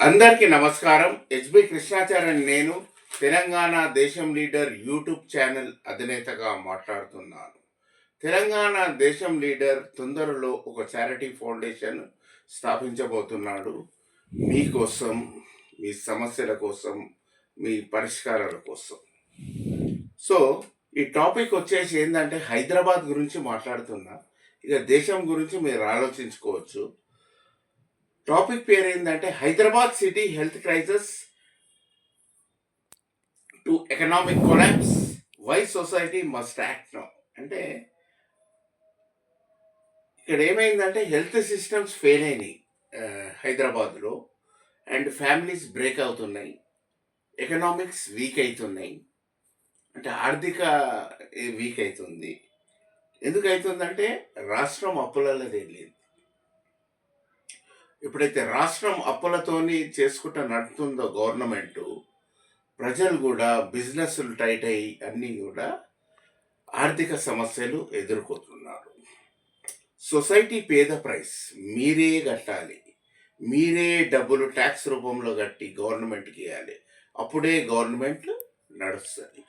అందరికీ నమస్కారం. హెచ్బి కృష్ణాచార్య నేను తెలంగాణ దేశం లీడర్ యూట్యూబ్ ఛానల్ అధినేతగా మాట్లాడుతున్నాను. తెలంగాణ దేశం లీడర్ తొందరలో ఒక చారిటీ ఫౌండేషన్ స్థాపించబోతున్నాడు. మీకోసం, మీ సమస్యల కోసం, మీ పరిష్కారాల కోసం. సో ఈ టాపిక్ వచ్చేసి ఏంటంటే హైదరాబాద్ గురించి మాట్లాడుతున్నా. ఇక దేశం గురించి మీరు ఆలోచించుకోవచ్చు. టాపిక్ పేరు ఏంటంటే Hyderabad city health crisis to economic collapse, why society must act now. అంటే ఇక్కడ ఏమైందంటే హెల్త్ సిస్టమ్స్ ఫెయిల్ అయినాయి హైదరాబాద్లో, అండ్ ఫ్యామిలీస్ బ్రేక్ అవుతున్నాయి, ఎకనామిక్స్ వీక్ అవుతున్నాయి. అంటే ఆర్థిక వీక్ అవుతుంది. ఎందుకు అవుతుందంటే రాష్ట్రం అప్పులలో తేలింది. ఎప్పుడైతే రాష్ట్రం అప్పులతోని చేసుకుంటూ నడుతుందో గవర్నమెంటు, ప్రజలు కూడా బిజినెస్లు టైట్ అయ్యి అన్నీ కూడా ఆర్థిక సమస్యలు ఎదుర్కొంటున్నారు. సొసైటీ పేద ప్రైస్ మీరే కట్టాలి, మీరే డబ్బులు ట్యాక్స్ రూపంలో కట్టి గవర్నమెంట్కి ఇవ్వాలి. అప్పుడే గవర్నమెంట్ నడుస్తుంది.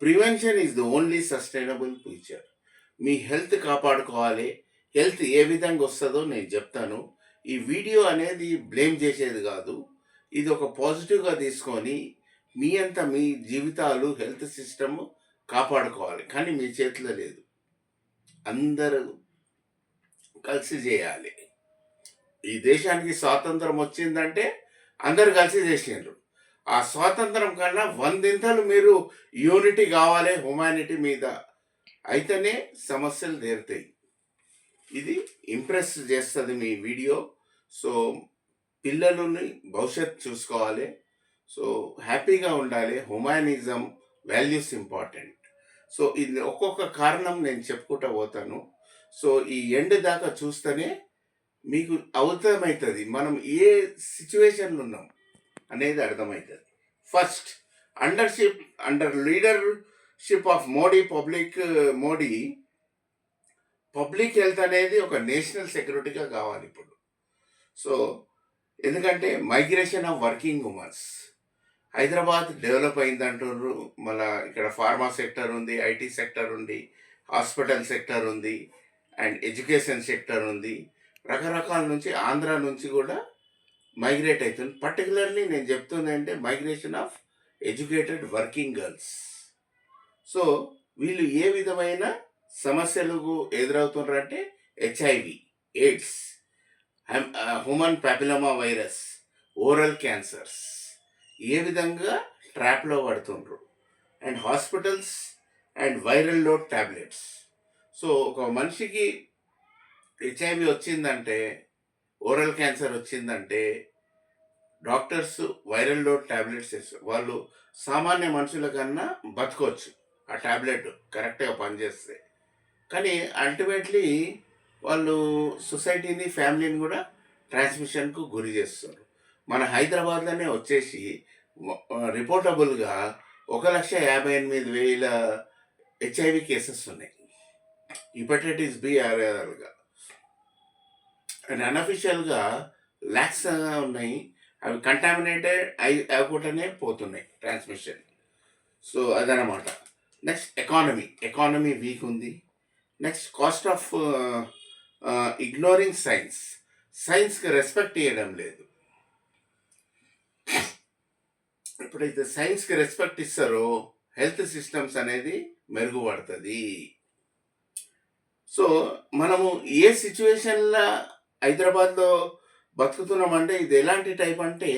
Prevention is the only sustainable future. Me health కాపాడుకోవాలి. హెల్త్ ఏ విధంగా వస్తుందో నేను చెప్తాను. ఈ వీడియో అనేది బ్లేమ్ చేసేది కాదు, ఇది ఒక పాజిటివ్గా తీసుకొని మీ జీవితాలు హెల్త్ సిస్టమ్ కాపాడుకోవాలి. కానీ మీ చేతిలో లేదు, అందరూ కలిసి చేయాలి. ఈ దేశానికి స్వాతంత్రం వచ్చిందంటే అందరు కలిసి చేసిండ్రు. ఆ స్వాతంత్రం కన్నా వందింతలు మీరు యూనిటీ కావాలి హ్యుమానిటీ మీద, అయితేనే సమస్యలు తీరుతాయి. ఇది ఇంప్రెస్ చేస్తుంది మీ వీడియో. సో పిల్లలని భవిష్యత్తు చూసుకోవాలి. సో హ్యాపీగా ఉండాలి. హ్యుమానిజం వాల్యూస్ ఇంపార్టెంట్. సో ఇది ఒక్కొక్క కారణం నేను చెప్పుకుంటూ పోతాను. సో ఈ ఎండ్ దాకా చూస్తేనే మీకు అర్థమవుతుంది మనం ఏ సిచ్యువేషన్లో ఉన్నాం అనేది అర్థమవుతుంది. First, under leadership of Modi public health అనేది ఒక నేషనల్ సెక్యూరిటీగా కావాలి ఇప్పుడు. సో ఎందుకంటే migration of working womens, Hyderabad develop అయిందంటున్నారు. మళ్ళీ ఇక్కడ ఫార్మా సెక్టర్ ఉంది, ఐటీ సెక్టర్ ఉంది, హాస్పిటల్ సెక్టర్ ఉంది, అండ్ ఎడ్యుకేషన్ సెక్టర్ ఉంది. రకరకాల నుంచి ఆంధ్ర నుంచి కూడా మైగ్రేట్ అవుతుంది. పర్టికులర్లీ నేను చెప్తుంది అంటే migration of educated working girls. So వీళ్ళు ఏ విధమైన సమస్యలకు ఎదురవుతున్నారంటే HIV, AIDS, human papilloma virus, oral cancers ఏ విధంగా ట్రాప్లో పడుతుండ్రు, and hospitals and viral load tablets. So ఒక మనిషికి హెచ్ఐవి వచ్చిందంటే, ఓరల్ క్యాన్సర్ వచ్చిందంటే డాక్టర్స్ వైరల్ లోడ్ ట్యాబ్లెట్స్ ఇస్తారు. వాళ్ళు సామాన్య మనుషుల కన్నా బతకొచ్చు ఆ ట్యాబ్లెట్ కరెక్ట్గా పనిచేస్తే. కానీ అల్టిమేట్లీ వాళ్ళు సొసైటీని, ఫ్యామిలీని కూడా ట్రాన్స్మిషన్కు గురి చేస్తారు. మన హైదరాబాద్లోనే వచ్చేసి రిపోర్టబుల్గా 1,58,000 హెచ్ఐవి కేసెస్ ఉన్నాయి. హెపటైటిస్ బి ఆర్ఆర్గా, అండ్ అన్అఫిషియల్గా ల్యాక్స్ ఉన్నాయి. అవి కంటామినేటెడ్ అవ్వకుండానే పోతున్నాయి ట్రాన్స్మిషన్. సో అదనమాట. నెక్స్ట్ ఎకానమీ వీక్ ఉంది. నెక్స్ట్ కాస్ట్ ఆఫ్ ఇగ్నోరింగ్ సైన్స్కి రెస్పెక్ట్ ఇవ్వడం లేదు. ఎప్పుడైతే సైన్స్కి రెస్పెక్ట్ ఇస్తారో హెల్త్ సిస్టమ్స్ అనేది మెరుగుపడుతుంది. సో మనము ఏ సిచ్యువేషన్లో హైదరాబాద్లో బతుకుతున్నామంటే ఇది ఎలాంటి టైప్ అంటే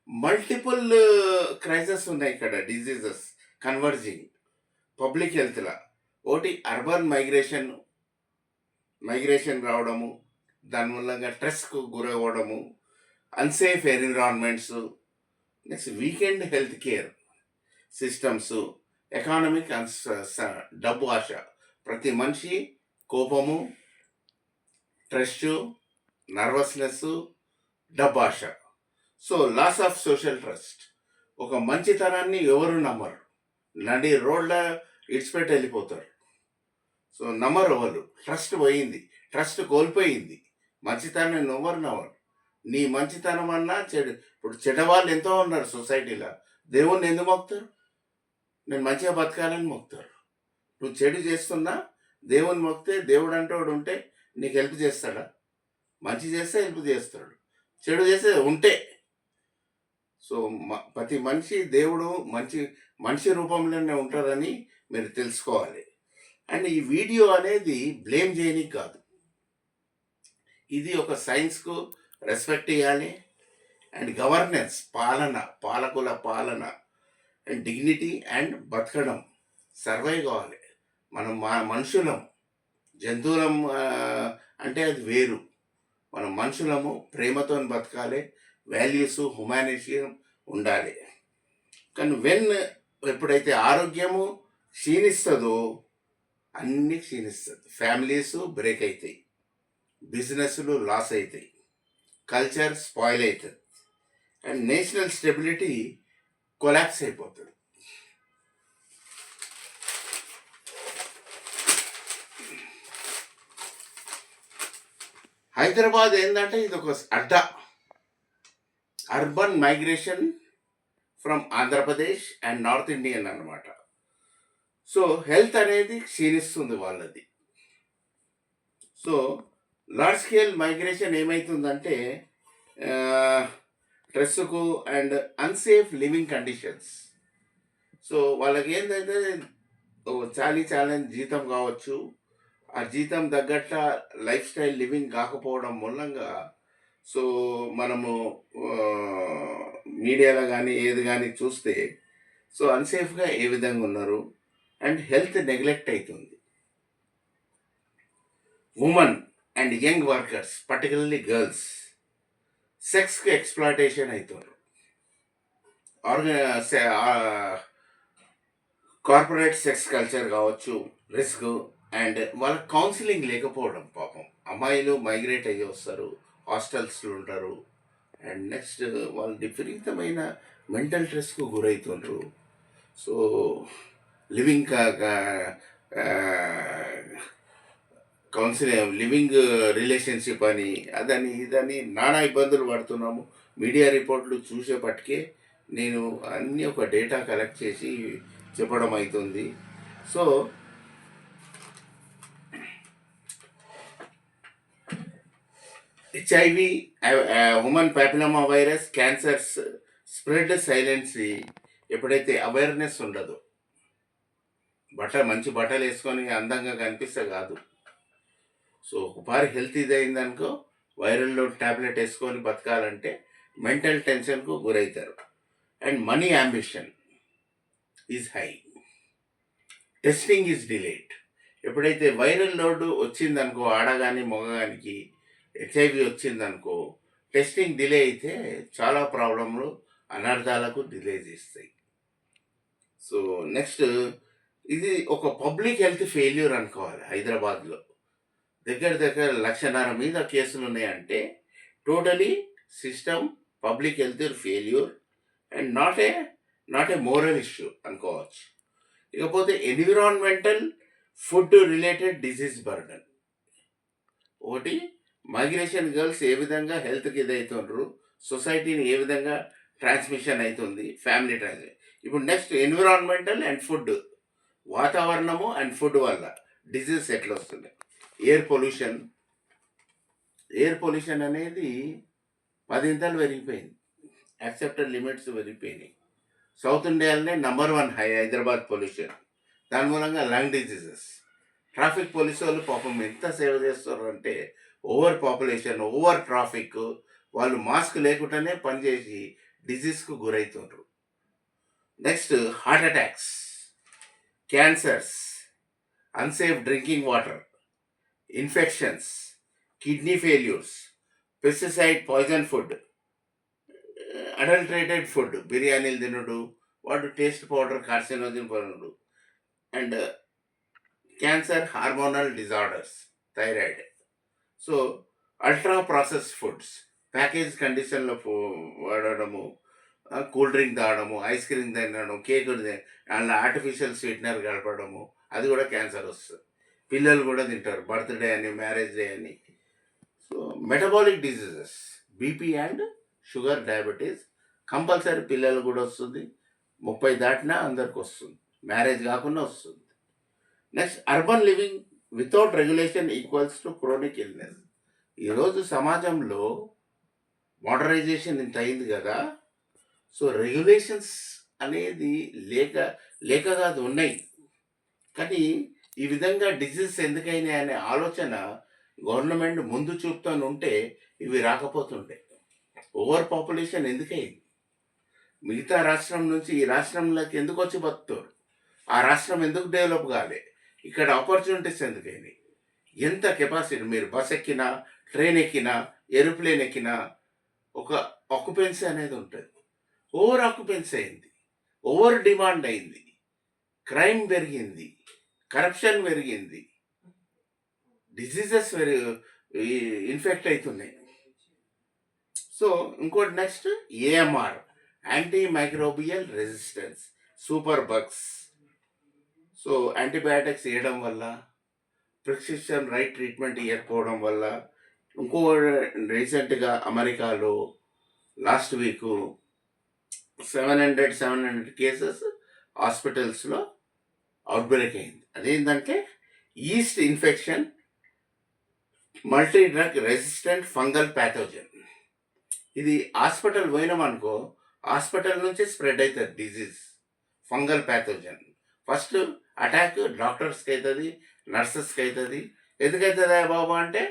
మల్టిపుల్ క్రైసెస్ ఉన్నాయి ఇక్కడ, డిజీజెస్ కన్వర్జింగ్ పబ్లిక్ హెల్త్లో. ఒకటి అర్బన్ మైగ్రేషన్ రావడము, దాని మూలంగా స్ట్రెస్కు గురవ్వడము, unsafe environments, next weakened health care systems, economic డబ్బు ఆశ, ప్రతి మనిషి కోపము, స్ట్రెస్, నర్వస్నెస్, డబ్బు ఆశ. So loss of social trust, ఒక మంచితనాన్ని ఎవరు నమ్మరు, నడి రోడ్ల ఇడ్స్పెట్టి వెళ్ళిపోతారు. సో నమ్మరు ఎవరు, ట్రస్ట్ పోయింది, ట్రస్ట్ కోల్పోయింది. మంచితనాన్ని ఎవరు నమ్మరు, నీ మంచితనం అన్నా చెడు ఇప్పుడు చెడ్డవాళ్ళు ఎంతో ఉన్నారు సొసైటీలో. దేవుడిని ఎందుకు మొక్కుతారు? నేను మంచిగా బతకాలని మొక్కుతారు. నువ్వు చెడు చేస్తున్నా దేవుడిని మొక్కితే దేవుడు అంటోడు ఉంటే నీకు హెల్ప్ చేస్తాడా? మంచి చేస్తే హెల్ప్ చేస్తాడు. చెడు చేస్తే ఉంటే. సో, ప్రతి మనిషి దేవుడు మనిషి రూపంలోనే ఉంటారని మీరు తెలుసుకోవాలి. అండ్ ఈ వీడియో అనేది బ్లేమ్ చేయనీకి కాదు. ఇది ఒక సైన్స్‌కు రెస్పెక్ట్ ఇయ్యాలి. అండ్ గవర్నెన్స్ పాలకుల పాలన అండ్ డిగ్నిటీ అండ్ బతకడం, సర్వైవ్ కావాలి. మనం మనుషులం. జంతువులం అంటే అది వేరు. మనం మనుషులము, ప్రేమతోని బతకాలి. వాల్యూస్, హ్యుమానిటీయం ఉండాలి. కానీ ఎప్పుడైతే ఆరోగ్యము క్షీణిస్తదో అన్నీ క్షీణిస్తది. ఫ్యామిలీస్ బ్రేక్ అయితాయి. బిజినెస్‌లు లాస్ అయితాయి. కల్చర్ స్పాయిల్ అయితది. అండ్ నేషనల్ స్టెబిలిటీ కొలాప్స్ అయిపోతది. హైదరాబాద్ ఏందంటే ఇదొక అడ్డా. Urban migration from Andhra Pradesh and north Indian అన్నమాట. సో, హెల్త్ అనేది క్షీణిస్తుంది వాళ్ళది. సో, లార్జ్ స్కేల్ మైగ్రేషన్ ఏమైతుందంటే స్ట్రెస్‌కు and unsafe living conditions. So, వాళ్ళకేందంటే చాలీచాలని జీతం కావచ్చు. ఆ జీతం తగ్గట్ట లైఫ్ స్టైల్ లివింగ్ కాకపోవడం మూలంగా సో, మనము మీడియాలో గానీ, ఏది గానీ చూస్తే సో, అన్‌సేఫ్‌గా ఏ విధంగా ఉన్నారు అండ్ హెల్త్ నెగ్లెక్ట్ అయితుంది. Woman and young workers particularly girls సెక్స్‌కి ఎక్స్‌ప్లాయిటేషన్ అయితున్నారు. కార్పొరేట్ సెక్స్ కల్చర్ కావచ్చు, రిస్క్ అండ్ వాళ్ళకి కౌన్సిలింగ్ లేకపోవడం పాపం. అమ్మాయిలు మైగ్రేట్ అయ్యి వస్తారు, హాస్టల్స్‌లో ఉంటారు. అండ్ నెక్స్ట్ వాళ్ళు విపరీతమైన మెంటల్ స్ట్రెస్‌కు గురవుతుండ్రు. సో, లివింగ్ లివింగ్ రిలేషన్షిప్ అని అదని ఇదని నానా ఇబ్బందులు పడుతున్నాము. మీడియా రిపోర్ట్లు చూసేపటికే నేను అన్నీ ఒక డేటా కలెక్ట్ చేసి చెప్పడం అవుతుంది. So, HIV, human papilloma virus, cancers spread silently. ఎప్పుడైతే అవేర్‌నెస్ ఉండదో, మంచి బట్టలు వేసుకొని అందంగా కనిపిస్తే కాదు. సో, ఒకసారి హెల్త్ ఇదయిందనుకో వైరల్ లోడ్ టాబ్లెట్ వేసుకొని బతకాలంటే మెంటల్ టెన్షన్‌కు గురవుతారు. And money ambition is high. Testing is delayed. ఎప్పుడైతే వైరల్ లోడ్ వచ్చిందనుకో ఆడగాని మగగానికి హెచ్ఐవి వచ్చిందనుకో టెస్టింగ్ డిలే అయితే చాలా ప్రాబ్లంలు అనర్థాలకు డిలే చేస్తాయి. సో, నెక్స్ట్ ఇది ఒక పబ్లిక్ హెల్త్ ఫెయిల్యూర్ అనుకోవాలి. హైదరాబాద్లో దగ్గర 1,50,000 మీద కేసులు ఉన్నాయంటే totally system public health failure and not a moral issue అనుకోవచ్చు. ఇకపోతే environmental food related disease burden. ఒకటి మైగ్రేషన్ గర్ల్స్ ఏ విధంగా హెల్త్కి ఇదవుతుండ్రు, సొసైటీని ఏ విధంగా ట్రాన్స్మిషన్ అవుతుంది, ఫ్యామిలీ ట్రాన్స్మిషన్. ఇప్పుడు నెక్స్ట్ ఎన్విరాన్మెంటల్ అండ్ ఫుడ్, వాతావరణము అండ్ ఫుడ్ వల్ల డిసీజ్ ఎట్లా వస్తుంది. ఎయిర్ పొల్యూషన్ అనేది 10 ఇంతలు పెరిగిపోయింది. యాక్సెప్టెడ్ లిమిట్స్ పెరిగిపోయినాయి. సౌత్ ఇండియాలోనే నంబర్ 1 హైదరాబాద్ పొల్యూషన్. దాని మూలంగా లంగ్ డిజీజెస్. ట్రాఫిక్ పోలీసు వాళ్ళు పాపం ఎంత సేవ చేస్తారు అంటే ఓవర్ పాపులేషన్, ఓవర్ ట్రాఫిక్, వాళ్ళు మాస్క్ లేకుండానే పనిచేసి డిజీజ్కు గురవుతుండ్రు. Next heart attacks, cancers, unsafe drinking water, infections, kidney failures, pesticide poison food, adulterated food, బిర్యానీలు తినుడు, వాడు టేస్ట్ పౌడర్ కార్సినోజన్ పనుడు, and cancer, hormonal disorders, thyroid. So, ultra process foods, package కండిషన్లో వాడడము, కూల్ డ్రింక్ తాగడము, ఐస్ క్రీమ్ తినడం, cake అందులో artificial sweetener కలపడము, అది కూడా క్యాన్సర్ వస్తుంది. పిల్లలు కూడా తింటారు బర్త్డే అని, మ్యారేజ్ డే అని. So, metabolic diseases, BP and sugar diabetes compulsory పిల్లలు కూడా వస్తుంది. 30 దాటినా అందరికి వస్తుంది. మ్యారేజ్ కాకుండా వస్తుంది. Next urban living without regulation equals to chronic illness. ఈరోజు సమాజంలో మోడరైజేషన్ ఇంత అయింది కదా. సో రెగ్యులేషన్స్ అనేది లేక లేక కాదు ఉన్నాయి. కానీ ఈ విధంగా డిసీజ్ ఎందుకైనాయి అనే ఆలోచన గవర్నమెంట్ ముందు చూపుతూ ఉంటే ఇవి రాకపోతుండే. Over population ఎందుకైంది? మిగతా రాష్ట్రం నుంచి ఈ రాష్ట్రంలోకి ఎందుకు వచ్చి బతుకుతారు? ఆ రాష్ట్రం ఎందుకు డెవలప్ కాలే? ఇక్కడ ఆపర్చునిటీస్ ఎందుకైనాయి? ఎంత కెపాసిటీ, మీరు బస్ ఎక్కినా, ట్రైన్ ఎక్కినా, ఏరోప్లేన్ ఎక్కినా ఒక ఆక్యుపెన్సీ అనేది ఉంటుంది. ఓవర్ ఆక్యుపెన్సీ అయింది, ఓవర్ డిమాండ్ అయింది, క్రైమ్ పెరిగింది, కరప్షన్ పెరిగింది, డిసీజెస్ ఇన్ఫెక్ట్ అవుతున్నాయి. సో ఇంకోటి next AMR, anti microbial resistance, super bugs. So antibiotics వేయడం వల్ల, ప్రిస్క్రిప్షన్ రైట్ ట్రీట్మెంట్ ఇవ్వకపోవడం వల్ల, ఇంకో రీసెంట్గా అమెరికాలో లాస్ట్ వీక్ 700 కేసెస్ హాస్పిటల్స్లో అవుట్బ్రేక్ అయింది. అదేంటంటే yeast infection, multi drug resistant fungal pathogen. ఇది హాస్పిటల్ పోయినామనుకో, హాస్పిటల్ నుంచి స్ప్రెడ్ అవుతుంది disease, fungal pathogen. First attack డాక్టర్స్కి అవుతుంది, నర్సెస్కి అవుతుంది. ఎందుకవుతుందా బాబు అంటే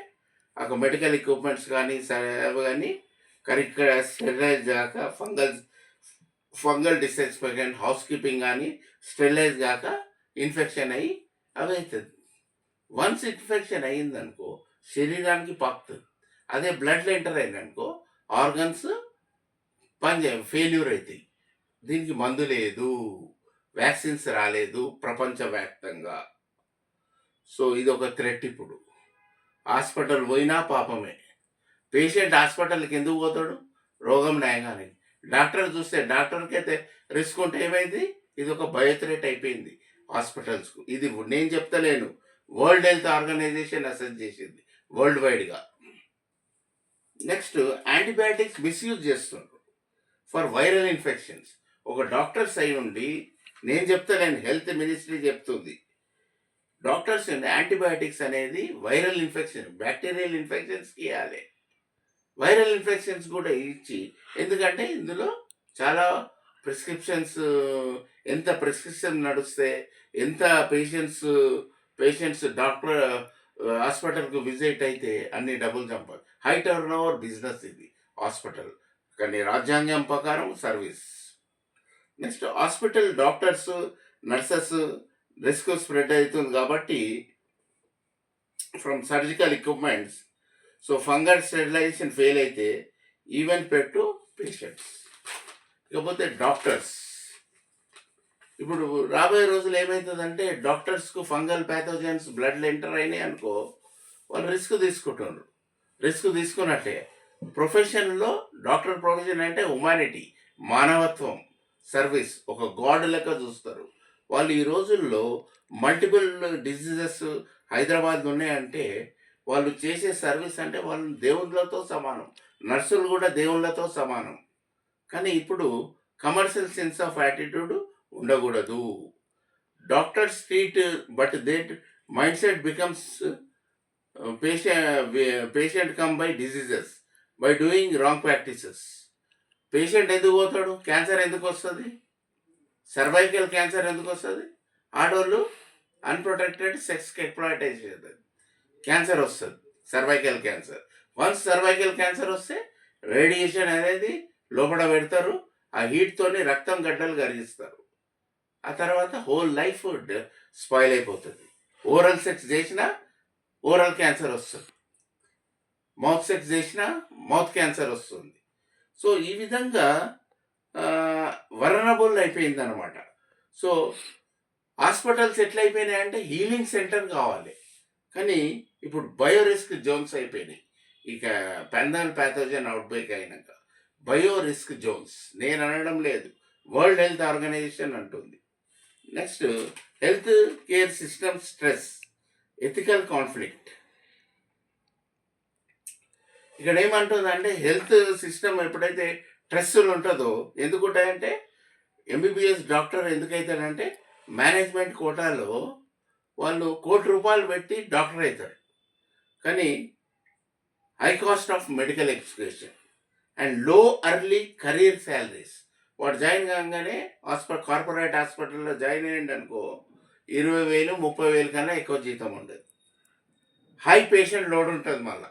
ఒక మెడికల్ ఎక్విప్మెంట్స్ కానీ కానీ కరెక్ట్గా స్టెరిలైజ్ కాక ఫంగల్ డిస్ఇన్ఫెక్షన్, హౌస్ కీపింగ్ కానీ స్టెరిలైజ్ కాక ఇన్ఫెక్షన్ అయ్యి అవి అవుతుంది. వన్స్ ఇన్ఫెక్షన్ అయ్యిందనుకో శరీరానికి పాకుతుంది. అదే బ్లడ్లో ఎంటర్ అయిందనుకో ఆర్గన్స్ ఫెయిల్యూర్ అవుతాయి. దీనికి మందు లేదు, వ్యాక్సిన్స్ రాలేదు ప్రపంచవ్యాప్తంగా. సో ఇది ఒక థ్రెట్. ఇప్పుడు హాస్పిటల్ పోయినా పాపమే. పేషెంట్ హాస్పిటల్కి ఎందుకు పోతాడు? రోగం నయంగానే. డాక్టర్ చూస్తే డాక్టర్కి అయితే రిస్క్ ఉంటే ఏమైంది? ఇది ఒక బయోథ్రెట్ అయిపోయింది హాస్పిటల్స్కు. ఇది నేను చెప్తలేను, వరల్డ్ హెల్త్ ఆర్గనైజేషన్ అసెస్ చేసింది వరల్డ్ వైడ్గా. నెక్స్ట్ యాంటీబయాటిక్స్ మిస్యూజ్ చేస్తున్నారు ఫర్ వైరల్ ఇన్ఫెక్షన్స్. ఒక డాక్టర్స్ అయి ఉండి నేను చెప్తలేను, హెల్త్ మినిస్ట్రీ చెప్తుంది. డాక్టర్స్ యాంటీబయాటిక్స్ అనేది వైరల్ ఇన్ఫెక్షన్, బ్యాక్టీరియల్ ఇన్ఫెక్షన్స్కి ఇవ్వాలి. వైరల్ ఇన్ఫెక్షన్స్ కూడా ఇచ్చి, ఎందుకంటే ఇందులో చాలా ప్రిస్క్రిప్షన్స్, ఎంత ప్రిస్క్రిప్షన్ నడుస్తే ఎంత పేషెంట్స్ డాక్టర్ హాస్పిటల్కు విజిట్ అయితే అన్ని డబ్బులు చంపాలి. హై టర్న్ ఓవర్ బిజినెస్ ఇది హాస్పిటల్, కానీ రాజ్యాంగం ప్రకారం service. Next hospital doctors, nurses risk spread అవుతుంది కాబట్టి from surgical equipments. So fungal sterilisation fail అయితే ఈవెన్ పెట్టు పేషెంట్స్. ఇకపోతే డాక్టర్స్, ఇప్పుడు రాబోయే రోజులు ఏమవుతుందంటే డాక్టర్స్కు ఫంగల్ ప్యాథోజన్స్ బ్లడ్లో ఎంటర్ అయినాయి అనుకో, వాళ్ళు రిస్క్ తీసుకుంటున్నారు. రిస్క్ తీసుకున్నట్టే. ప్రొఫెషన్లో డాక్టర్ ప్రొఫెషన్ అంటే హ్యుమానిటీ, మానవత్వం, సర్వీస్, ఒక గాడ్ లెక్క చూస్తారు వాళ్ళు. ఈ రోజుల్లో మల్టిపుల్ డిసీజెస్ హైదరాబాద్ ఉన్నాయంటే వాళ్ళు చేసే సర్వీస్ అంటే వాళ్ళు దేవుళ్ళతో సమానం. నర్సులు కూడా దేవుళ్ళతో సమానం. కానీ ఇప్పుడు కమర్షియల్ సెన్స్ ఆఫ్ యాటిట్యూడ్ ఉండకూడదు. Doctors treat but that mind set becomes patient come by diseases by doing wrong practices. Patient ఎందుకు పోతాడు? క్యాన్సర్ ఎందుకు వస్తుంది? సర్వైకల్ క్యాన్సర్ ఎందుకు వస్తుంది? ఆడవాళ్ళు అన్ప్రొటెక్టెడ్ సెక్స్కి ఎక్స్‌ప్లాయిటేషన్ చేస్తుంది, క్యాన్సర్ వస్తుంది, cervical cancer. Once cervical cancer వస్తే రేడియేషన్ అనేది లోపల పెడతారు, ఆ హీట్తోని రక్తం గడ్డలు కరిగిస్తారు. ఆ తర్వాత హోల్ లైఫ్ స్పాయిల్ అయిపోతుంది. ఓరల్ సెక్స్ చేసినా ఓరల్ క్యాన్సర్ వస్తుంది, మౌత్ సెక్స్ చేసినా మౌత్ క్యాన్సర్ వస్తుంది. సో ఈ విధంగా వలనరబుల్ అయిపోయింది అనమాట. సో హాస్పిటల్స్ ఎట్లయిపోయినాయంటే హీలింగ్ సెంటర్ కావాలి, కానీ ఇప్పుడు బయో రిస్క్ జోన్స్ అయిపోయినాయి. ఇక పెండల్ ప్యాథోజన్ అవుట్బ్రేక్ అయినాక బయో రిస్క్ జోన్స్. నేను అనడం లేదు, వరల్డ్ హెల్త్ ఆర్గనైజేషన్ అంటుంది. Next health care system stress, ethical conflict. ఇక్కడ ఏమంటుందంటే హెల్త్ సిస్టమ్ ఎప్పుడైతే స్ట్రెస్‌లు ఉంటదో ఎందుకుంటాయంటే ఎంబీబీఎస్ డాక్టర్ ఎందుకైతాడంటే మేనేజ్మెంట్ కోటాలో వాళ్ళు ₹1,00,00,000 పెట్టి డాక్టర్ అయితారు. కానీ high cost of medical education and లో ఎర్లీ కెరీర్ సాలరీస్. వాడు జాయిన్ కాగానే కార్పొరేట్ హాస్పిటల్‌లో జాయిన్ అయ్యిండనుకో 20,000, 30,000 కన్నా ఎక్కువ జీతం ఉండదు. హై పేషెంట్ లోడ్ ఉంటది మళ్ళా.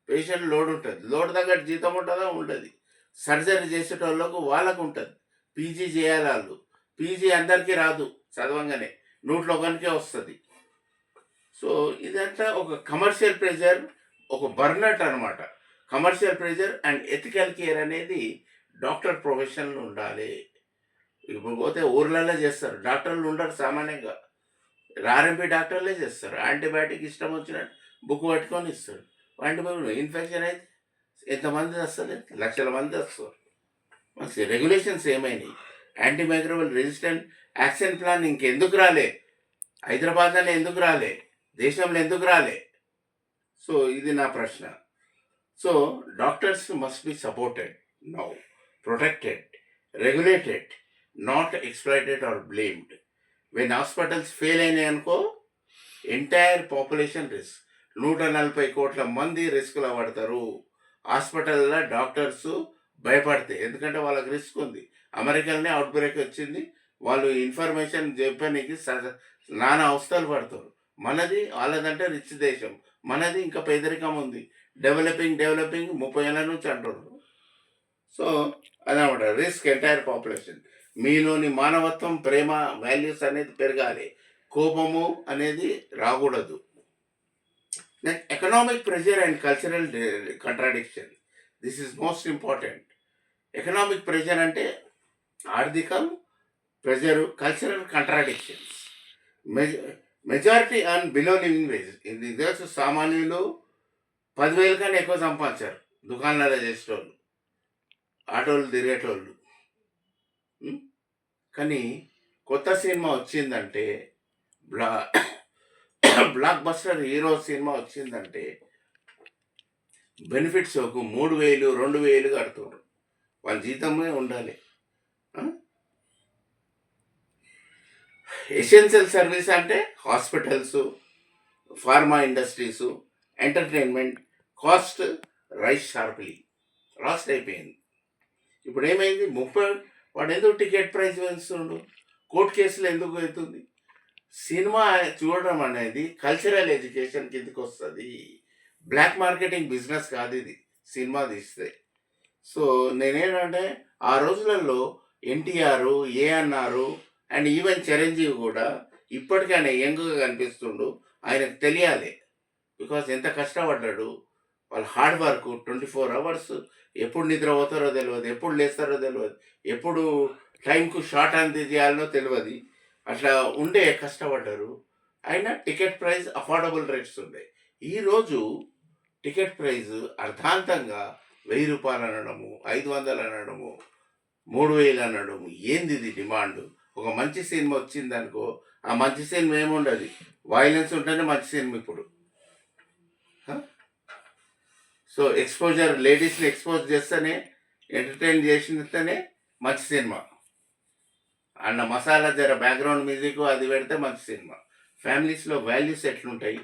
పేషెంట్ లోడ్ ఉంటది. లోడ్ తగ్గట్టు జీతం ఉంటదా? ఉండది. సర్జరీ చేసేటోళ్ళకు వాళ్ళకుంటది. పీజీ చేయాలాళ్ళు. పీజీ అందరికీ రాదు చదవంగానే. నూట్లో ఒకనికే వస్తది. సో, ఇదంతా ఒక కమర్షియల్ ప్రెషర్, ఒక బర్నౌట్ అనమాట. Commercial pressure and ethical care అనేది డాక్టర్ ప్రొఫెషన్‌లో ఉండాలి. ఇప్పుడు పోతే ఊర్లల్లో చేస్తారు. డాక్టర్లు ఉండరు సామాన్యంగా. ఆర్ఎంపీ డాక్టర్లే చేస్తారు. యాంటీబయాటిక్ ఇష్టం వచ్చినట్టు బుక్ పట్టుకొని ఇస్తాడు. యాంటీబయాటిక్ ఇన్ఫెక్షన్ అయితే ఎంతమంది వస్తది? లక్షల మంది వస్తారు. మరి రెగ్యులేషన్స్ ఏమైనాయి? Anti microbial resistant action plan ఇంకెందుకు రాలే? హైదరాబాద్‌లోనే ఎందుకు రాలే? దేశంలో ఎందుకు రాలే? సో, ఇది నా ప్రశ్న. So, doctors must be supported now, protected, regulated, not exploited or blamed. When hospitals fail అయినాయనుకో ఎంటైర్ పాపులేషన్ రిస్క్. 140,00,00,000 మంది రిస్క్‌లో పడతారు. హాస్పిటల్‌లో డాక్టర్స్ భయపడితే. ఎందుకంటే వాళ్ళకి రిస్క్ ఉంది. అమెరికాలోనే అవుట్ బ్రేక్ వచ్చింది. వాళ్ళు ఇన్ఫర్మేషన్ చెప్పనీకి నానా అవస్థలు పడతారు. మనది వాళ్ళదంటే రిచ్ దేశం. మనది ఇంకా పేదరికం ఉంది. డెవలపింగ్ 30 ఏళ్ల నుంచి అంటుర్రు. సో, అదనమాట. Risk entire population. మీలోని మానవత్వం, ప్రేమ, వాల్యూస్ అనేది పెరగాలి. కోపము అనేది రాకూడదు. Economic pressure and cultural contradiction. This is most important. Economic pressure అంటే ఆర్థికం, pressure, cultural contradictions. Majority on below living wage. ఇది తెలుసు సామాన్యులు 10,000 కన్నా ఎక్కువ సంపాదించారు. దుకాణాలలో చేసేటోళ్ళు, ఆటోలు తిరిగేటోళ్ళు. కానీ కొత్త సినిమా వచ్చిందంటే బ్లా బ్లాక్ బస్టర్ హీరో సినిమా వచ్చిందంటే బెనిఫిట్స్ ఒక 3,000, 2,000 కడుతున్నారు. వాళ్ళ జీతమే ఉండాలి. ఎసెన్షియల్ సర్వీస్ అంటే hospitals, pharma industries, entertainment cost rice sharply. Last అయిపోయింది. ఇప్పుడు ఏమైంది? వాడు ఎందుకు టికెట్ ప్రైస్ పెంచుతుండు? కోర్టు కేసులు ఎందుకు అవుతుంది? సినిమా చూడడం అనేది కల్చరల్ ఎడ్యుకేషన్ కిందకి వస్తుంది. బ్లాక్ మార్కెటింగ్ బిజినెస్ కాదు ఇది సినిమా తీస్తే. సో, నేనేంటంటే ఆ రోజులలో ఎన్టీఆర్, ఏఎన్ఆర్ అండ్ ఈవెన్ చిరంజీవి కూడా ఇప్పటికీ ఆయన యంగ్గా కనిపిస్తుండు. ఆయనకు తెలియాలి. బికాజ్ ఎంత కష్టపడ్డాడు. వాళ్ళ హార్డ్ వర్క్ 24 అవర్స్. ఎప్పుడు నిద్ర పోతారో తెలియదు, ఎప్పుడు లేస్తారో తెలియదు, ఎప్పుడు టైంకు షార్ట్ అంది చేయాలనో తెలియదు. అట్లా ఉండే కష్టపడ్డారు. అయినా టికెట్ ప్రైస్ అఫోర్డబుల్ రేట్స్ ఉండే. ఈరోజు టికెట్ ప్రైస్ అర్ధాంతంగా ₹1,000 అనడము, 500 అనడము, 3,000 అనడము. ఏంది ఇది డిమాండ్? ఒక మంచి సినిమా వచ్చిందనుకో, ఆ మంచి సినిమా ఏముండదు. వైలెన్స్ ఉంటేనే మంచి సినిమా ఇప్పుడు. సో, ఎక్స్పోజర్, లేడీస్ని ఎక్స్పోజ్ చేస్తేనే, ఎంటర్టైన్ చేసిస్తేనే మంచి సినిమా. అండ్ మసాలా జర బ్యాక్గ్రౌండ్ మ్యూజిక్ అది పెడితే మంచి సినిమా. ఫ్యామిలీస్లో వాల్యూస్ ఎట్లుంటాయి?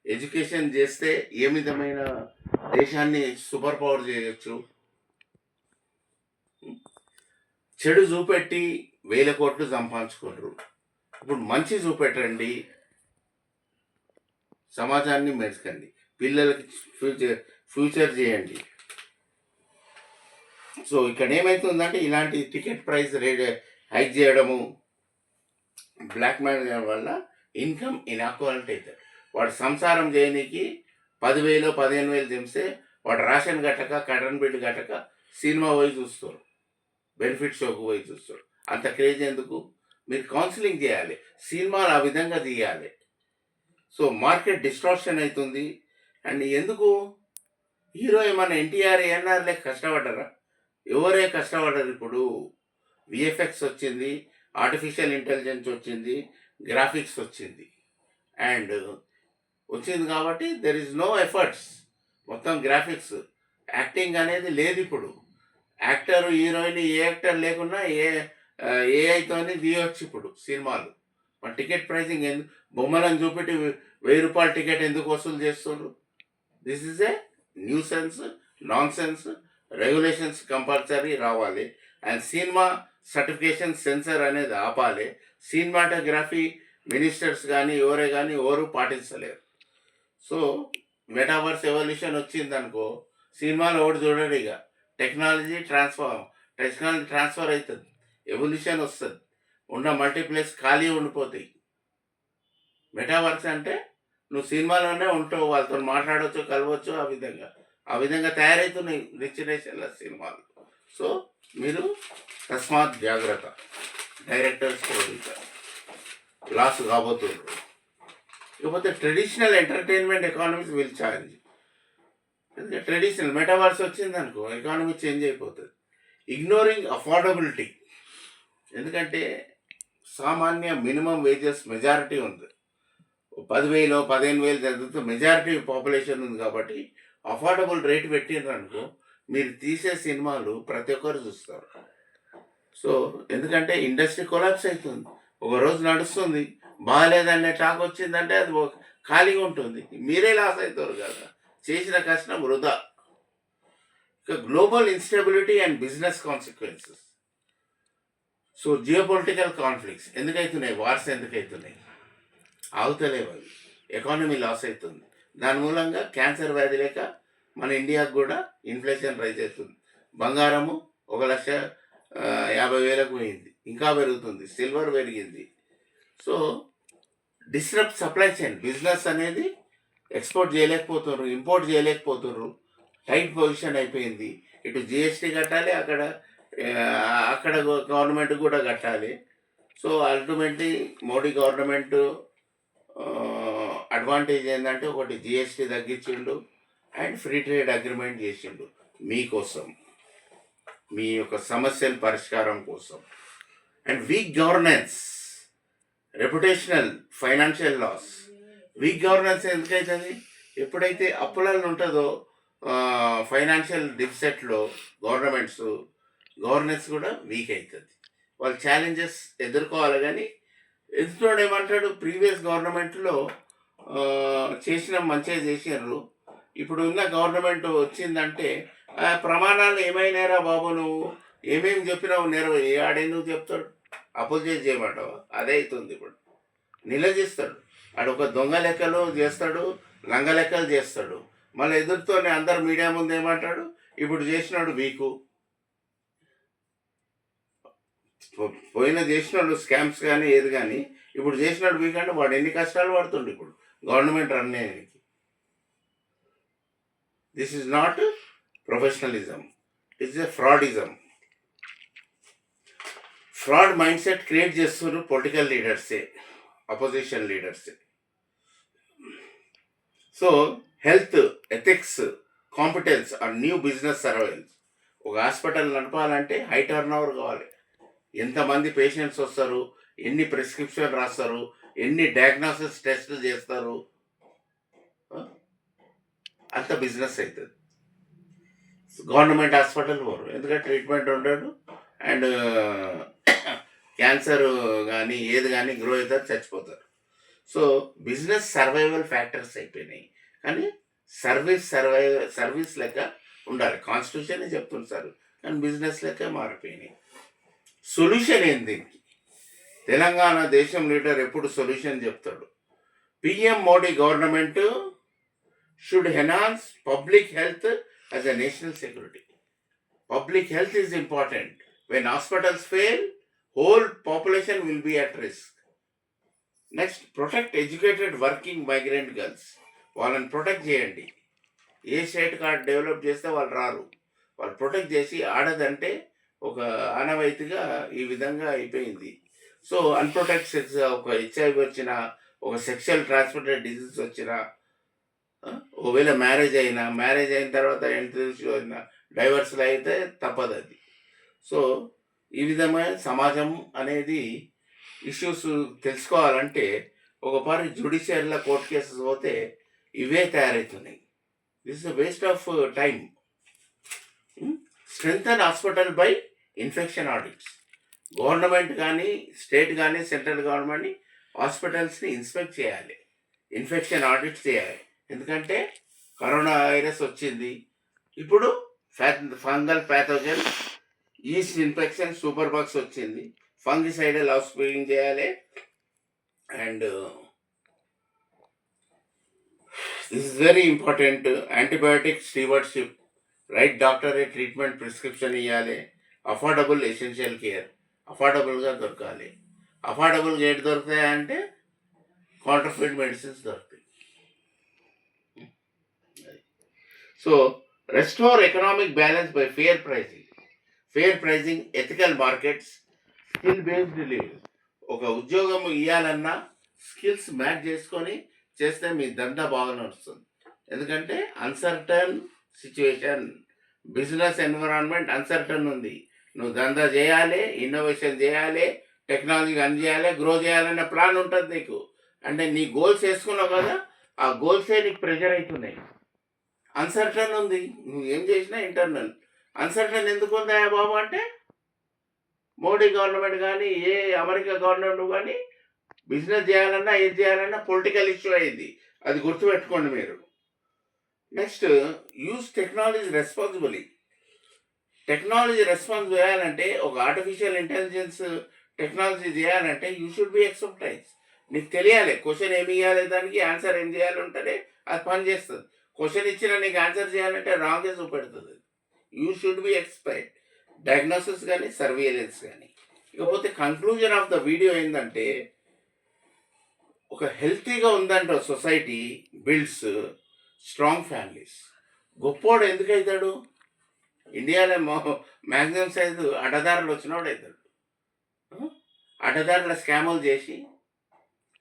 ఎడ్యుకేషన్ చేస్తే ఏ విధమైన దేశాన్ని సూపర్ పవర్ చేయొచ్చు. చెడు చూపెట్టి 1,000 కోట్లు సంపాదించుకోరు. ఇప్పుడు మంచి చూపెట్టండి, సమాజాన్ని మెచ్చకండి, పిల్లలకి ఫ్యూచర్ చేయండి. సో, ఇక్కడ ఏమవుతుందంటే ఇలాంటి టికెట్ ప్రైస్ రేట్ హైక్ చేయడము, బ్లాక్ మెయిల్ చేయడం వల్ల ఇన్కమ్ ఇన్ఈక్వాలిటీ అవుతుంది. వాడు సంసారం చేయనీకి 10,000, 15,000 తెమిస్తే వాడు రేషన్ కట్టక, కరెంట్ బిల్ కట్టక సినిమా పోయి చూస్తారు, బెనిఫిట్ షోకు పోయి చూస్తారు. అంత క్రేజ్ ఎందుకు? మీరు కౌన్సిలింగ్ చేయాలి, సినిమాలు ఆ విధంగా తీయాలి. సో, మార్కెట్ డిస్ట్రాక్షన్ అవుతుంది. అండ్ ఎందుకు హీరో ఏమన్నా ఎన్టీఆర్, ఏఎన్ఆర్ లేక కష్టపడ్డారా? ఎవరే కష్టపడ్డారు? ఇప్పుడు విఎఫ్ఎక్స్ వచ్చింది, ఆర్టిఫిషియల్ ఇంటెలిజెన్స్ వచ్చింది, గ్రాఫిక్స్ వచ్చింది. అండ్ వచ్చింది కాబట్టి దెర్ ఈజ్ నో ఎఫర్ట్స్. మొత్తం గ్రాఫిక్స్. యాక్టింగ్ అనేది లేదు ఇప్పుడు. యాక్టర్, హీరోయిన్ ఏ యాక్టర్ లేకున్నా ఏఐతోని తీయొచ్చు ఇప్పుడు సినిమాలు. మన టికెట్ ప్రైసింగ్ బొమ్మలను చూపెట్టి రూ. 1000 టికెట్ ఎందుకు వసూలు చేస్తుర్రు? This is a nuisance, nonsense. Regulations compulsory రావాలి. అండ్ సినిమా సర్టిఫికేషన్ సెన్సార్ అనేది ఆపాలి. సినిమాటోగ్రఫీ మినిస్టర్స్ గానీ, ఎవరే గానీ ఎవరు పాటించలేరు. సో, మెటావర్స్ ఎవల్యూషన్ వచ్చిందనుకో, సినిమాలు ఎవడు చూడడు ఇగ. టెక్నాలజీ ట్రాన్స్‌ఫర్ అయితది. ఎవల్యూషన్ వస్తది. ఉన్న మల్టీప్లెక్స్ ఖాళీ ఉండిపోతాయి. మెటావర్స్ అంటే నువ్వు సినిమాలోనే ఉంటావు. వాళ్ళతోని మాట్లాడొచ్చు, కలవచ్చు ఆ విధంగా. ఆ విధంగా తయారైతున్నాయి రిచ్ నేషన్‌ల సినిమాలు. సో, మీరు తస్మాత్ జాగ్రత్త. డైరెక్టర్స్, ప్రొడ్యూసర్ లాస్ కాబోతుర్రు. ఇకపోతే traditional entertainment economies will challenge. Traditional metaverse వచ్చిందనుకో ఎకానమీ చేంజ్ అయిపోతది. Ignoring affordability. ఎందుకంటే సామాన్య మినిమమ్ వేజెస్ మెజారిటీ ఉంది. 10,000 15,000 చదివితే మెజారిటీ పాపులేషన్ ఉంది కాబట్టి అఫోర్డబుల్ రేట్ పెట్టిండ్రనుకో మీరు తీసే సినిమాలు ప్రతి ఒక్కరు చూస్తారు. సో, ఎందుకంటే ఇండస్ట్రీ కొలాప్స్ అవుతుంది. ఒకరోజు నడుస్తుంది, బాగాలేదనే టాక్ వచ్చిందంటే అది ఖాళీగా ఉంటుంది. మీరే లాస్ అవుతారు కదా! చేసిన కష్టం వృధా. ఇక global instability and business consequences. So, geopolitical conflicts ఎందుకైతున్నాయి? వార్స్ ఎందుకైతున్నాయి? ఆగుతలేవు అవి. ఎకానమీ లాస్ అవుతుంది. దాని మూలంగా క్యాన్సర్ వ్యాధి లేక మన ఇండియాకు కూడా ఇన్ఫ్లేషన్ రైజ్ అవుతుంది. బంగారము 1,50,000కు పోయింది. ఇంకా పెరుగుతుంది. సిల్వర్ పెరిగింది. So, disrupt supply chain. Business అనేది ఎక్స్‌పోర్ట్ చేయలేకపోతుర్రు, ఇంపోర్ట్ చేయలేకపోతుర్రు. టైట్ పొజిషన్ అయిపోయింది. ఇటు జీఎస్టీ కట్టాలి, అక్కడ గవర్నమెంట్ కూడా కట్టాలి. So, ultimately Modi government advantage ఏందంటే ఒకటి జీఎస్టీ తగ్గించిండు అండ్ ఫ్రీ ట్రేడ్ అగ్రిమెంట్ చేసిండు మీకోసం. మీ యొక్క సమస్యల పరిష్కారం కోసం. And weak governance, reputational, financial loss. Weak governance ఎందుకైతుంది? ఎప్పుడైతే అప్పులలో ఉంటుందో ఫైనాన్షియల్ డిఫిసిట్లో గవర్నెన్స్ కూడా వీక్ అవుతుంది. వాళ్ళు ఛాలెంజెస్ ఎదుర్కోవాలి. కానీ ఎదుటోడు ఏమంటాడు, ప్రీవియస్ గవర్నమెంట్లో చేసిన మంచిగా చేసినారు, ఇప్పుడు ఉన్న గవర్నమెంట్ వచ్చిందంటే ప్రమాణాలు ఏమైనారా బాబు, నువ్వు ఏమేమి చెప్పినావు ఆడెందుకు చెప్తాడు? అప్పులు చేసి చేయమంటావా? అదే అవుతుంది. ఇప్పుడు నిలదీస్తాడు. ఆడు ఒక దొంగ లెక్కలు చేస్తాడు, లంగ లెక్కలు చేస్తాడు. మళ్ళీ ఎదురుతోనే అందరు మీడియా ముందు ఏమంటాడు, ఇప్పుడు చేసినాడు వీకు. పోయిన చేసినాడు స్కామ్స్ కానీ ఏది కానీ, ఇప్పుడు చేసినాడు వీక్ అంటే వాడు ఎన్ని కష్టాలు పడుతుండు ఇప్పుడు గవర్నమెంట్ రన్ అయ్యేది. This is not professionalism, it's a fraudism. Fraud mindset create చేస్తున్నారు పొలిటికల్ లీడర్సే, అపోజిషన్ లీడర్సే. So, health, ethics, competence are new business survivals. ఒక హాస్పిటల్ నడపాలంటే హై టర్న్ ఓవర్ కావాలి. ఎంతమంది పేషెంట్స్ వస్తారు, ఎన్ని ప్రిస్క్రిప్షన్ రాస్తారు, ఎన్ని డయాగ్నోసిస్ టెస్ట్లు చేస్తారు, అంత బిజినెస్ అవుతుంది. గవర్నమెంట్ హాస్పిటల్ పోరు, ఎందుకంటే ట్రీట్మెంట్ ఉండడు. అండ్ క్యాన్సర్ కానీ ఏది కానీ గ్రో అవుతారు, చచ్చిపోతారు. సో, బిజినెస్ సర్వైవల్ ఫ్యాక్టర్స్ అయిపోయినాయి. కానీ సర్వీస్ లెక్క ఉండాలి. కాన్స్టిట్యూషన్ చెప్తుంది సార్, కానీ బిజినెస్ లెక్క మారిపోయినాయి. సొల్యూషన్ ఏంది దీనికి? తెలంగాణ దేశం లీడర్ ఎప్పుడు సొల్యూషన్ చెప్తాడు. PM Modi government should enhance public health as a national security. Public health is important. When hospitals fail, whole population will be at risk. Next, protect educated working migrant girls. వాళ్ళని protect చేయండి. ఏ state card develop చేస్తే వాళ్ళు రారు. వాళ్ళు protect చేసి, ఆడదంటే ఒక ఆనవాయితీగా ఈ విధంగా అయిపోయింది. సో, అన్ప్రొటెక్ట్ సెక్స్, ఒక హెచ్ఐవి వచ్చిన, ఒక సెక్షువల్ ట్రాన్స్మిటెడ్ డిజీజ్ వచ్చిన, ఒకవేళ మ్యారేజ్ అయిన తర్వాత ఎంత డైవర్స్లు అయితే తప్పదు అది. సో, ఈ విధమైన సమాజం అనేది ఇష్యూస్ తెలుసుకోవాలంటే ఒకసారి జ్యుడిషియరీలో కోర్టు కేసెస్ పోతే ఇవే తయారవుతున్నాయి. This is waste of time. Strengthen hospital by infection audits. Government కానీ స్టేట్ కానీ సెంట్రల్ గవర్నమెంట్ హాస్పిటల్స్ని ఇన్స్పెక్ట్ చేయాలి, ఇన్ఫెక్షన్ ఆడిట్స్ చేయాలి. ఎందుకంటే కరోనా వైరస్ వచ్చింది, ఇప్పుడు fungal pathogen, east infection, super bugs వచ్చింది, ఫంగిసైడల్ హౌస్ క్లీనింగ్ చేయాలి. And this is very important, antibiotic stewardship, right doctor treatment prescription ఇవ్వాలి, అఫోర్డబుల్ ఎసెన్షియల్ కేర్ అఫోర్డబుల్గా దొరకాలి. అఫోర్డబుల్గా ఏంటి దొరుకుతాయి అంటే కౌంటర్ఫిట్ మెడిసిన్స్ దొరుకుతాయి. So restore economic balance by fair pricing, ethical markets, skill based leave. ఒక ఉద్యోగం ఇవ్వాలన్నా స్కిల్స్ మ్యాచ్ చేసుకొని చేస్తే మీ దందా బాగా నడుస్తుంది. ఎందుకంటే uncertain situation, business environment uncertain ఉంది. నువ్వు దందా చేయాలి, ఇన్నోవేషన్ చేయాలి, టెక్నాలజీ రన్ చేయాలి, గ్రో చేయాలనే ప్లాన్ ఉంటుంది నీకు. అంటే నీ గోల్స్ వేసుకున్నావు కదా, ఆ గోల్సే నీకు ప్రెషర్ అవుతున్నాయి. అన్సర్టన్ ఉంది, నువ్వు ఏం చేసినా ఇంటర్నల్. అన్సర్టన్ ఎందుకు ఉందా బాబు అంటే మోడీ గవర్నమెంట్ కానీ ఏ అమెరికా గవర్నమెంట్ కానీ బిజినెస్ చేయాలన్నా ఏది చేయాలన్నా పొలిటికల్ ఇష్యూ అయింది, అది గుర్తుపెట్టుకోండి మీరు. Next, use technology responsibly. Technology response చేయాలంటే, ఒక ఆర్టిఫిషియల్ ఇంటెలిజెన్స్ టెక్నాలజీ చేయాలంటే యూ షుడ్ బి ఎక్సర్సైజ్. నీకు తెలియాలి క్వశ్చన్ ఏమి ఇవ్వాలి, దానికి ఆన్సర్ ఏం చేయాలి ఉంటేనే అది పని చేస్తుంది. క్వశ్చన్ ఇచ్చినా నీకు ఆన్సర్ చేయాలంటే రాంగే చూపెడుతుంది. You should be expert, diagnosis కానీ సర్వేలెన్స్ కానీ. ఇకపోతే కన్క్లూజన్ ఆఫ్ ద వీడియో ఏంటంటే, ఒక హెల్తీగా ఉందంటే సొసైటీ బిల్డ్స్ స్ట్రాంగ్ ఫ్యామిలీస్. గొప్పోడు ఎందుకు అవుతాడు? ఇండియాలో మ్యాక్సిమం సైజు అడ్డదారులు వచ్చినవాడు అవుతాడు. అడ్డదారుల స్కాములు చేసి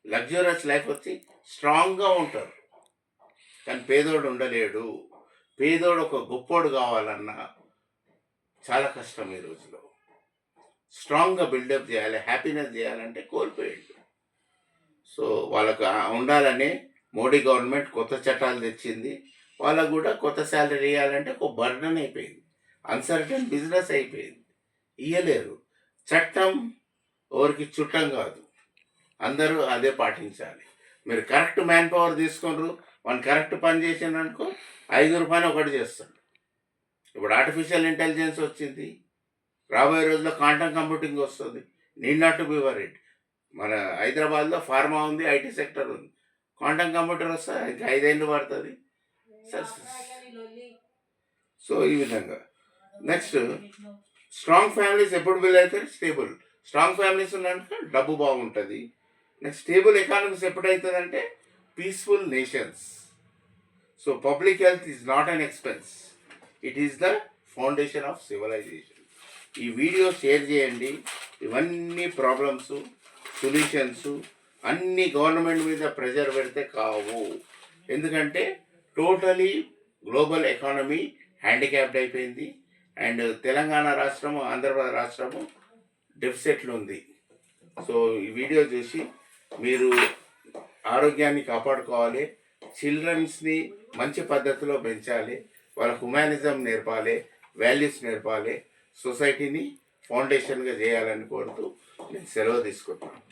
లగ్జూరియస్ లైఫ్ వచ్చి స్ట్రాంగ్గా ఉంటారు. కానీ పేదోడు ఉండలేడు. పేదోడు ఒక గొప్పోడు కావాలన్నా చాలా కష్టం ఈ రోజులో. స్ట్రాంగ్గా బిల్డప్ చేయాలి, హ్యాపీనెస్ చేయాలంటే కోల్పోయాడు. సో వాళ్ళకు ఉండాలని మోడీ గవర్నమెంట్ కొత్త చట్టాలు తెచ్చింది. వాళ్ళకు కూడా కొత్త శాలరీ ఇవ్వాలంటే ఒక బర్డన్ అయిపోయింది, అన్సర్టన్ బిజినెస్ అయిపోయింది, ఇయ్యలేరు. చట్టం ఎవరికి చుట్టం కాదు, అందరూ అదే పాటించాలి. మీరు కరెక్ట్ మ్యాన్ పవర్ తీసుకున్నారు, వాళ్ళు కరెక్ట్ పని చేసిండ్రు అనుకో, 5 పని ఒకటి చేస్తాడు. ఇప్పుడు ఆర్టిఫిషియల్ ఇంటెలిజెన్స్ వచ్చింది, రాబోయే రోజుల్లో క్వాంటమ్ కంప్యూటింగ్ వస్తుంది. Need not to be worried. మన హైదరాబాద్లో ఫార్మా ఉంది, ఐటీ సెక్టర్ ఉంది. క్వాంటమ్ కంప్యూటర్ వస్తే ఇంకా 5 ఏళ్ళు పడుతుంది. సో ఈ విధంగా. నెక్స్ట్, స్ట్రాంగ్ ఫ్యామిలీస్ ఎప్పుడు బిల్డ్ అవుతాయి? స్టేబుల్. స్ట్రాంగ్ ఫ్యామిలీస్ ఉన్నాక డబ్బు బాగుంటుంది. నెక్స్ట్, స్టేబుల్ ఎకానమీస్ ఎప్పుడవుతుందంటే peaceful nations. So public health is not an expense, it is the foundation of civilisation. ఈ వీడియో షేర్ చేయండి. ఇవన్నీ ప్రాబ్లమ్స్, సొల్యూషన్స్ అన్నీ గవర్నమెంట్ మీద ప్రెషర్ పెడితే కావు. ఎందుకంటే టోటలీ గ్లోబల్ ఎకానమీ హ్యాండిక్యాప్డ్ అయిపోయింది. అండ్ తెలంగాణ రాష్ట్రము, ఆంధ్రప్రదేశ్ రాష్ట్రము డెఫిసిట్లు ఉంది. సో ఈ వీడియో చూసి మీరు ఆరోగ్యాన్ని కాపాడుకోవాలి, చిల్డ్రన్స్ని మంచి పద్ధతిలో పెంచాలి, వాళ్ళ హ్యుమానిజం నేర్పాలి, వాల్యూస్ నేర్పాలి, సొసైటీని ఫౌండేషన్గా చేయాలని కోరుతూ నేను సెలవు తీసుకుంటున్నాను.